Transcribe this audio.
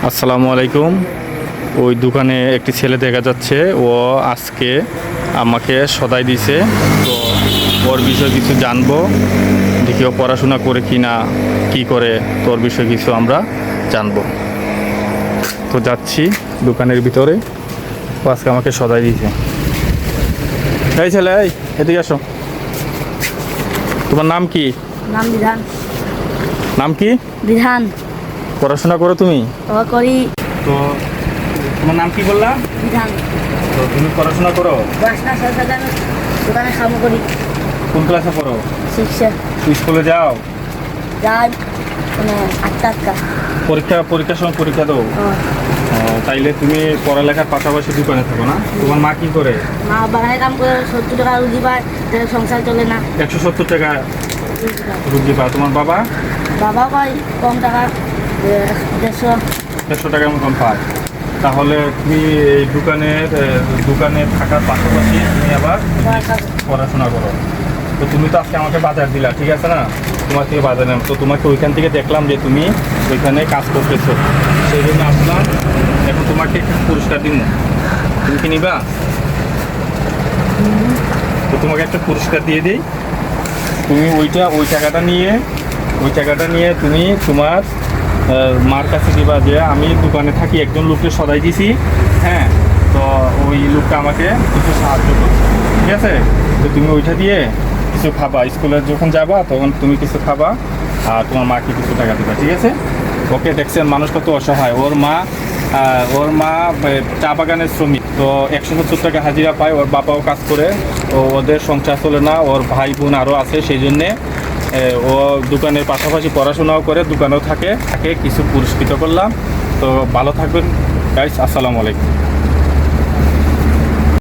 আসসালামু আলাইকুম। ওই দোকানে একটি ছেলে দেখা যাচ্ছে, ও আজকে আমাকে সদাই দিছে। তো ওর বিষয়ে কিছু জানবো, দেখি ও পড়াশোনা করে কি না কি করে, তোর বিষয়ে কিছু আমরা জানবো। তো যাচ্ছি দোকানের ভিতরে, ও আজকে আমাকে সদাই দিয়েছে। এই ছেলে, এই এদিকে আসো। তোমার নাম কি? নাম বিধান। নাম কি? বিধান। পড়াশোনা করো তুমি? করি। তো তোমার নাম কি বললা? বিধান। তো তুমি পড়াশোনা করো? পড়াশোনা শেষ হয়ে আমি দোকানে কাম করি। কোন ক্লাসে পড়ো? শিক্ষা তুই স্কুলে যাও? যাই মানে 8টা। পরীক্ষার সময় পরীক্ষা দাও? তাইলে তুমি পড়ালেখার পাশাপাশি দোকানে থাকো না? তোমার মা কি করে? মা বাগানে কাম করে 70 টাকা রুজি পায়, তাহলে সংসার চলে না। 170 টাকা রুজি পায়। তোমার বাবা? বাবা পায় কম টাকা, 150 টাকার মতন পায়। তাহলে তুমি এই দোকানে থাকার পাশাপাশি তুমি আবার পড়াশোনা করো। তো তুমি তো আজকে আমাকে বাজার দিলা, ঠিক আছে না? তোমার থেকে বাজার নিলাম, তো তোমাকে ওইখান থেকে দেখলাম যে তুমি ওইখানে কাজ করতেছো, সেই জন্য আসলাম। এখন তোমাকে একটা পুরস্কার দিন, তুমি কি নিবা? তো তোমাকে একটা পুরস্কার দিয়ে দিই। তুমি ওই টাকাটা নিয়ে তুমি তোমার মার কাছে দিবা যে আমি দোকানে থাকি, একজন লোককে সদাই দিছি, হ্যাঁ, তো ওই লোকটা আমাকে কিছু সাহায্য করছে, ঠিক আছে? তো তুমি ওইটা দিয়ে কিছু খাবা, স্কুলে যখন যাবা তখন তুমি কিছু খাবা আর তোমার মাকে কিছু টাকা দিবা, ঠিক আছে? ওকে, দেখছেন মানুষ কত অসহায়। ওর মা চা বাগানের শ্রমিক, তো 170 টাকা হাজিরা পায়। ওর বাবাও কাজ করে, তো ওদের সংসার চলে না। ওর ভাই বোন আরও আছে, সেই জন্যে ও দোকানের পাশাপাশি পড়াশোনাও করে, দোকানেও থাকে। কিছু পুরস্কৃত করলাম। তো ভালো থাকবেন গাইস, আসসালামু আলাইকুম।